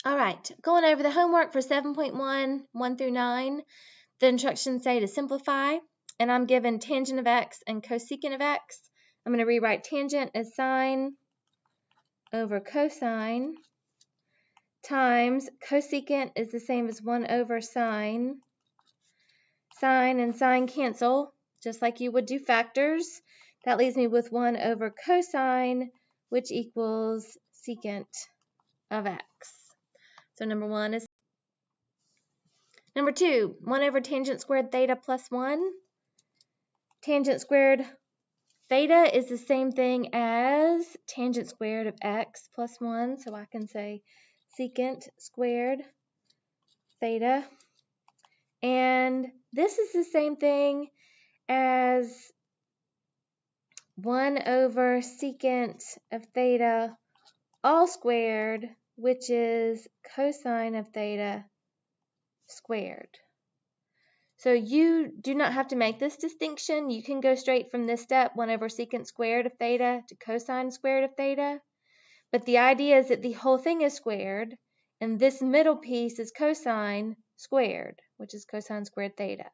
All right, going over the homework for 7.1, 1 through 9. The instructions say to simplify, and I'm given tangent of x and cosecant of x. I'm going to rewrite tangent as sine over cosine times cosecant is the same as 1 over sine. Sine and sine cancel, just like you would do factors. That leaves me with 1 over cosine, which equals secant of x. So number 1 is. Number 2, 1 over tangent squared theta plus 1. Tangent squared theta is the same thing as tangent squared of x plus 1. So I can say secant squared theta. And this is the same thing as 1 over secant of theta all squared, which is cosine of theta squared. So you do not have to make this distinction. You can go straight from this step, 1 over secant squared of theta to cosine squared of theta. But the idea is that the whole thing is squared, and this middle piece is cosine squared, which is cosine squared theta.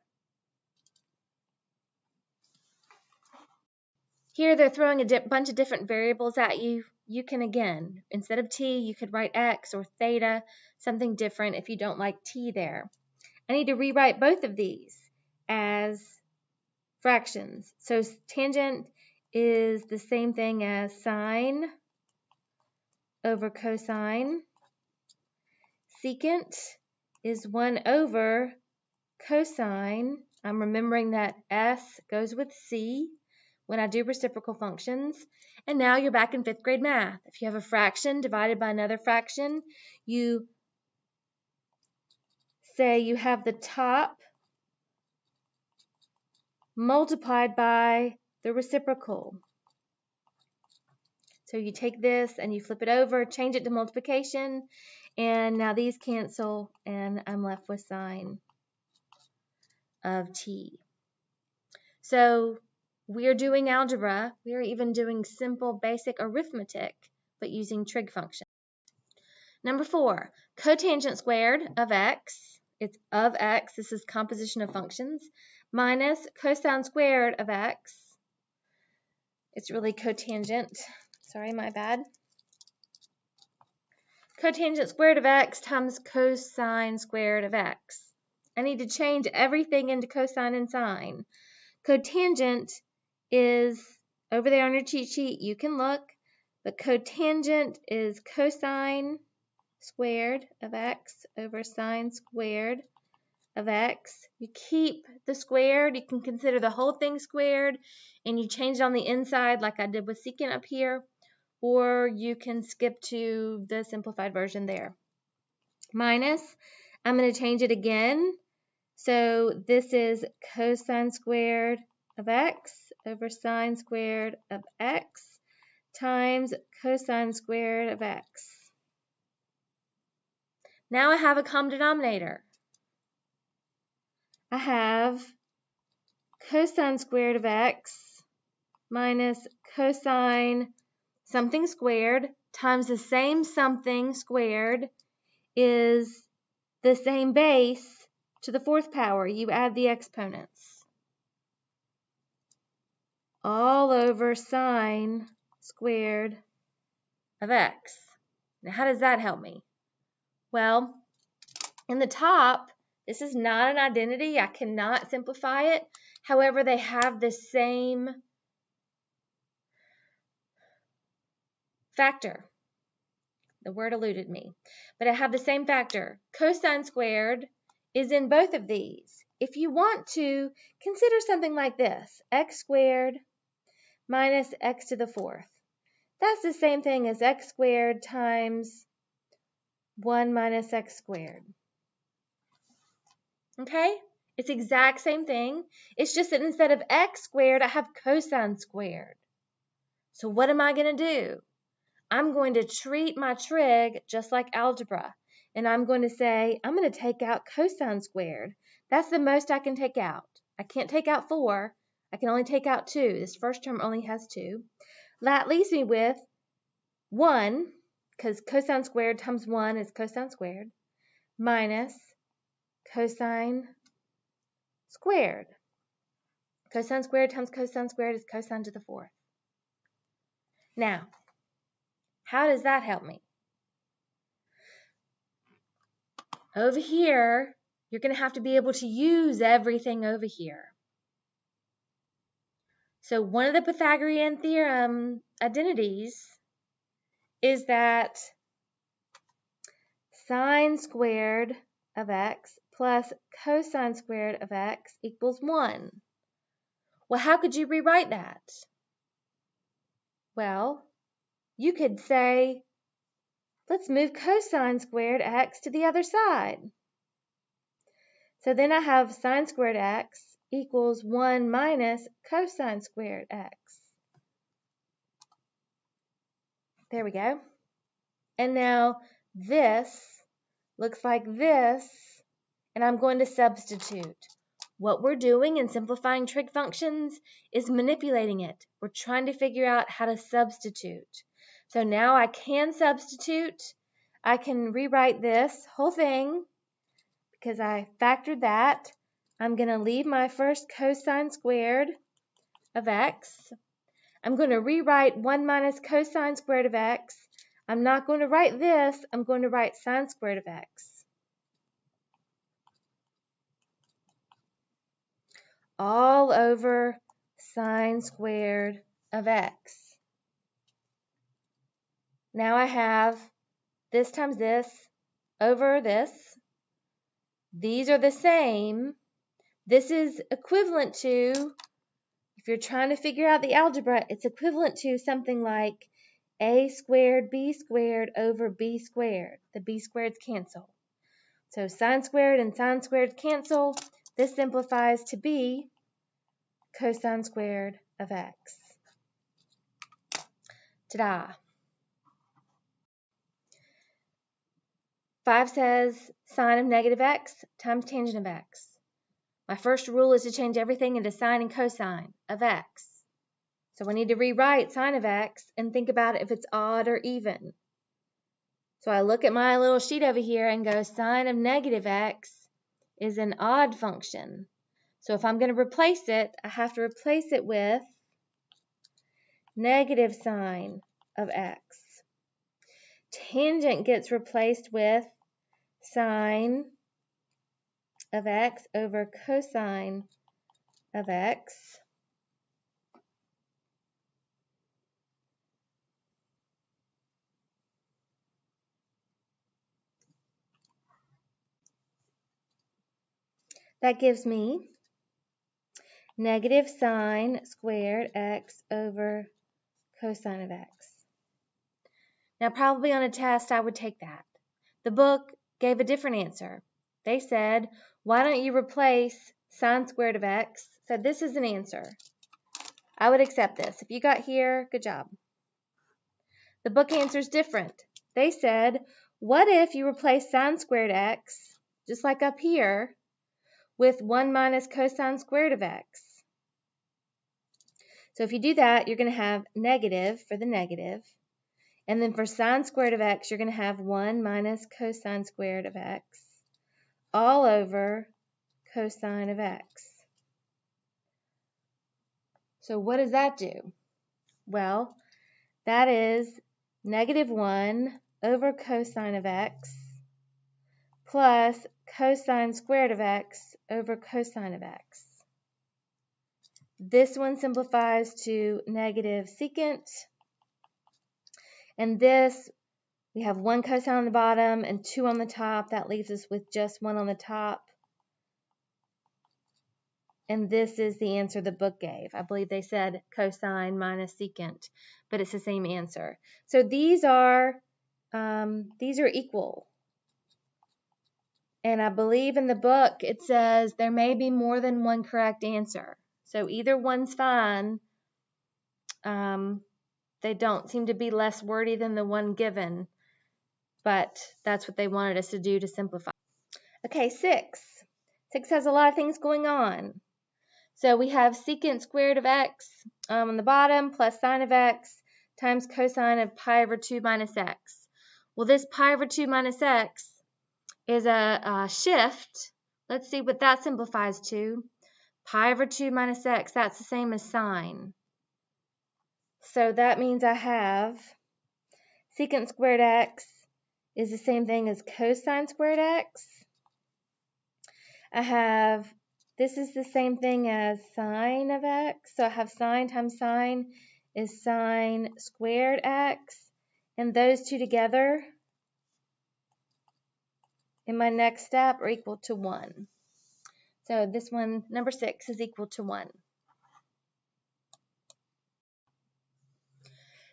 Here they're throwing a bunch of different variables at you. You can, again, instead of t, you could write x or theta, something different if you don't like t there. I need to rewrite both of these as fractions. So tangent is the same thing as sine over cosine. Secant is 1 over cosine. I'm remembering that s goes with c when I do reciprocal functions. And now you're back in 5th grade math. If you have a fraction divided by another fraction, you say you have the top multiplied by the reciprocal. So you take this and you flip it over, change it to multiplication, and now these cancel, and I'm left with sine of t. So we're doing algebra. We're even doing simple basic arithmetic, but using trig function. Number 4, cotangent squared of x. It's of x. This is composition of functions. Minus cosine squared of x. It's really cotangent. Sorry, my bad. Cotangent squared of x times cosine squared of x. I need to change everything into cosine and sine. Cotangent is over there on your cheat sheet. You can look, but cotangent is cosine squared of x over sine squared of x. You keep the squared. You can consider the whole thing squared, and you change it on the inside like I did with secant up here, or you can skip to the simplified version there. Minus, I'm going to change it again. So this is cosine squared of x over sine squared of x times cosine squared of x. Now I have a common denominator. I have cosine squared of x minus cosine something squared times the same something squared is the same base to the 4th power. You add the exponents. All over sine squared of x. Now how does that help me? Well, in the top, this is not an identity. I cannot simplify it. However, they have the same factor. The word eluded me. But I have the same factor. Cosine squared is in both of these. If you want to, consider something like this. X squared minus x to the 4th. That's the same thing as x squared times 1 minus x squared. Okay? It's the exact same thing. It's just that instead of x squared, I have cosine squared. So what am I going to do? I'm going to treat my trig just like algebra. And I'm going to say, I'm going to take out cosine squared. That's the most I can take out. I can't take out 4. I can only take out 2. This first term only has 2. That leaves me with 1 because cosine squared times 1 is cosine squared, minus cosine squared. Cosine squared times cosine squared is cosine to the 4th. Now, how does that help me? Over here, you're going to have to be able to use everything over here. So one of the Pythagorean theorem identities is that sine squared of x plus cosine squared of x equals 1. Well, how could you rewrite that? Well, you could say, let's move cosine squared x to the other side. So then I have sine squared x equals 1 minus cosine squared x. There we go. And now this looks like this, and I'm going to substitute. What we're doing in simplifying trig functions is manipulating it. We're trying to figure out how to substitute. So now I can substitute. I can rewrite this whole thing because I factored that. I'm going to leave my first cosine squared of x. I'm going to rewrite 1 minus cosine squared of x. I'm not going to write this. I'm going to write sine squared of x. All over sine squared of x. Now I have this times this over this. These are the same. This is equivalent to, if you're trying to figure out the algebra, it's equivalent to something like a squared b squared over b squared. The b squareds cancel. So sine squared and sine squared cancel. This simplifies to be cosine squared of x. Ta-da! 5 says sine of negative x times tangent of x. My first rule is to change everything into sine and cosine of x. So I need to rewrite sine of x and think about if it's odd or even. So I look at my little sheet over here and go sine of negative x is an odd function. So if I'm going to replace it, I have to replace it with negative sine of x. Tangent gets replaced with sine of x over cosine of x. That gives me negative sine squared x over cosine of x. Now, probably on a test, I would take that. The book gave a different answer. They said, why don't you replace sine squared of x? Said this is an answer. I would accept this. If you got here, good job. The book answer is different. They said, what if you replace sine squared x, just like up here, with 1 minus cosine squared of x? So if you do that, you're going to have negative for the negative. And then for sine squared of x, you're going to have 1 minus cosine squared of x all over cosine of x. So what does that do? Well, that is negative 1 over cosine of x plus cosine squared of x over cosine of x. This one simplifies to negative secant. And this, we have 1 cosine on the bottom and 2 on the top. That leaves us with just 1 on the top. And this is the answer the book gave. I believe they said cosine minus secant, but it's the same answer. So these are equal. And I believe in the book it says there may be more than one correct answer. So either one's fine. They don't seem to be less wordy than the one given, but that's what they wanted us to do to simplify. Okay, 6. 6 has a lot of things going on. So we have secant squared of x on the bottom plus sine of x times cosine of pi over 2 minus x. Well, this pi over 2 minus x is a shift. Let's see what that simplifies to. Pi over 2 minus x, that's the same as sine. So that means I have secant squared x is the same thing as cosine squared x. I have, this is the same thing as sine of x. So I have sine times sine is sine squared x. And those two together in my next step are equal to 1. So this one, number 6, is equal to 1.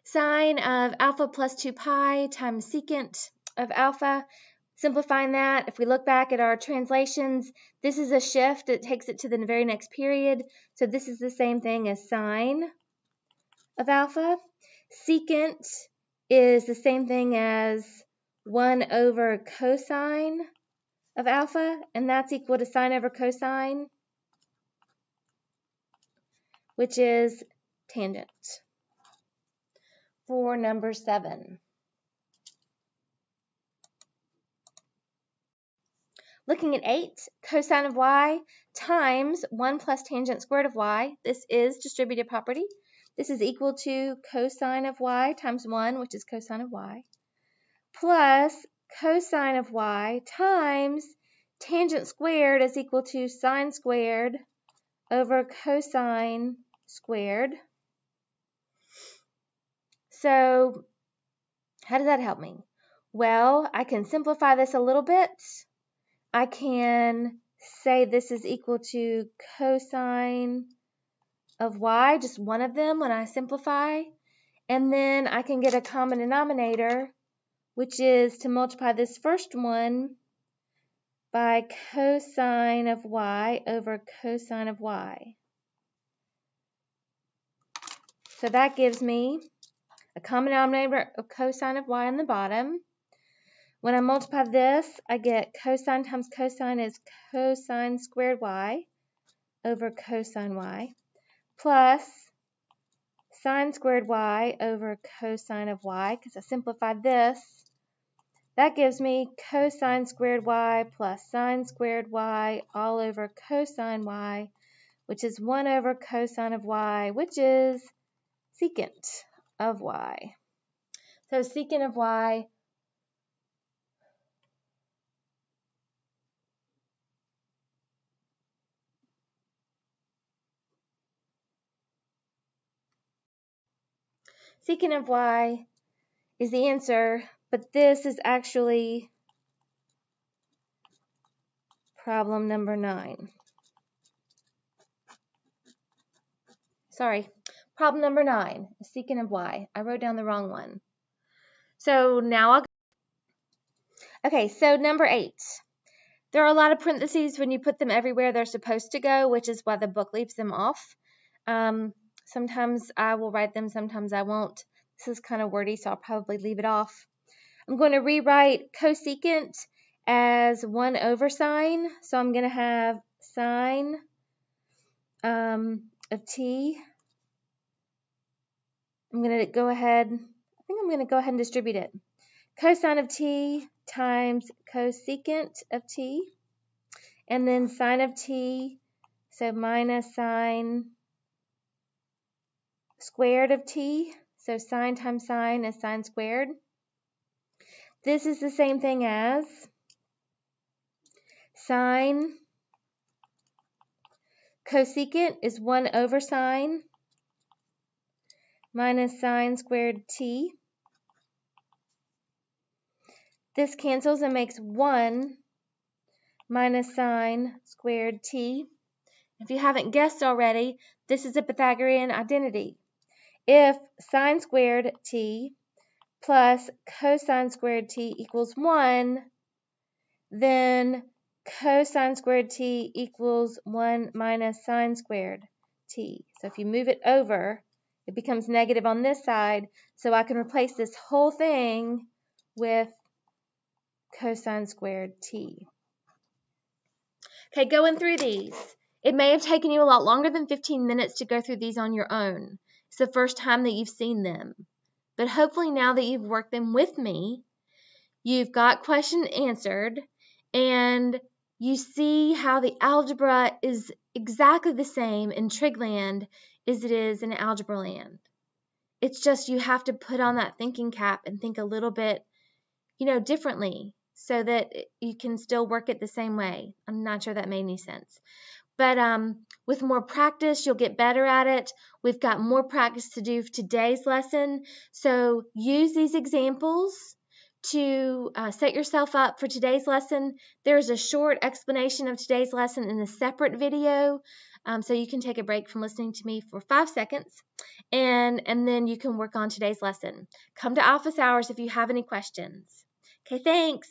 Sine of alpha plus 2 pi times secant of alpha. Simplifying that, if we look back at our translations, this is a shift. It takes it to the very next period. So this is the same thing as sine of alpha. Secant is the same thing as 1 over cosine of alpha, and that's equal to sine over cosine, which is tangent. For number 7. Looking at 8, cosine of y times 1 plus tangent squared of y. This is distributive property. This is equal to cosine of y times 1, which is cosine of y, plus cosine of y times tangent squared is equal to sine squared over cosine squared. So how does that help me? Well, I can simplify this a little bit. I can say this is equal to cosine of y, just one of them when I simplify. And then I can get a common denominator, which is to multiply this first one by cosine of y over cosine of y. So that gives me a common denominator of cosine of y on the bottom. When I multiply this, I get cosine times cosine is cosine squared y over cosine y, plus sine squared y over cosine of y, because I simplified this. That gives me cosine squared y plus sine squared y all over cosine y, which is 1 over cosine of y, which is secant of y. So secant of y secant of y is the answer, but this is actually problem number 9. Sorry, problem number 9, secant of y. I wrote down the wrong one. So now I'll go. Okay, so number 8. There are a lot of parentheses when you put them everywhere they're supposed to go, which is why the book leaves them off. Sometimes I will write them, sometimes I won't. This is kind of wordy, so I'll probably leave it off. I'm going to rewrite cosecant as 1 over sine. So I'm going to have sine of t. I'm going to go ahead, and distribute it. Cosine of t times cosecant of t, and then sine of t, so minus sine squared of t, so sine times sine is sine squared. This is the same thing as sine cosecant is 1 over sine minus sine squared t. This cancels and makes 1 minus sine squared t. If you haven't guessed already, this is a Pythagorean identity. If sine squared t plus cosine squared t equals 1, then cosine squared t equals 1 minus sine squared t. So if you move it over, it becomes negative on this side, so I can replace this whole thing with cosine squared t. Okay, going through these. It may have taken you a lot longer than 15 minutes to go through these on your own. It's the first time that you've seen them. But hopefully now that you've worked them with me, you've got question answered, and you see how the algebra is exactly the same in trig land as it is in algebra land. It's just you have to put on that thinking cap and think a little bit, differently so that you can still work it the same way. I'm not sure that made any sense. But with more practice, you'll get better at it. We've got more practice to do for today's lesson. So use these examples to set yourself up for today's lesson. There's a short explanation of today's lesson in a separate video. So you can take a break from listening to me for 5 seconds, and then you can work on today's lesson. Come to office hours if you have any questions. Okay, thanks.